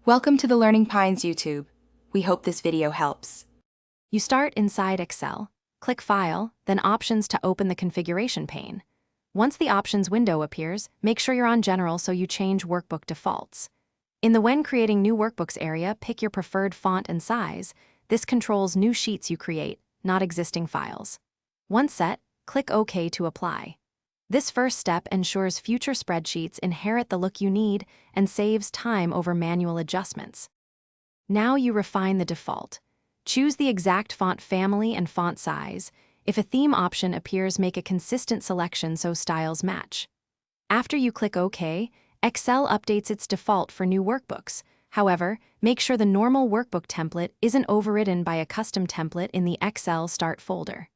Welcome to the Learning Pines YouTube. We hope this video helps. You start inside Excel, click File, then Options to open the configuration pane. Once the Options window appears, make sure you're on General so you change workbook defaults. In the When Creating New Workbooks area, pick your preferred font and size. This controls new sheets you create, not existing files. Once set, click OK to apply. This first step ensures future spreadsheets inherit the look you need and saves time over manual adjustments. Now you refine the default. Choose the exact font family and font size. If a theme option appears, make a consistent selection so styles match. After you click OK, Excel updates its default for new workbooks. However, make sure the normal workbook template isn't overridden by a custom template in the Excel Start folder.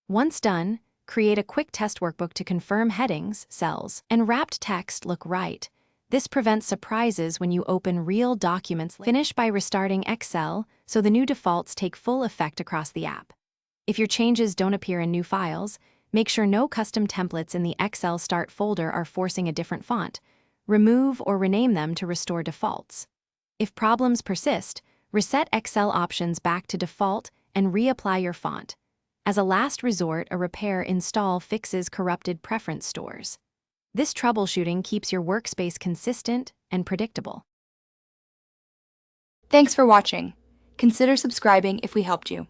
Once done, create a quick test workbook to confirm headings, cells, and wrapped text look right. This prevents surprises when you open real documents. Finish by restarting Excel so the new defaults take full effect across the app. If your changes don't appear in new files, make sure no custom templates in the Excel Start folder are forcing a different font. Remove or rename them to restore defaults. If problems persist, reset Excel options back to default and reapply your font. As a last resort, a repair install fixes corrupted preference stores. This troubleshooting keeps your workspace consistent and predictable. Thanks for watching. Consider subscribing if we helped you.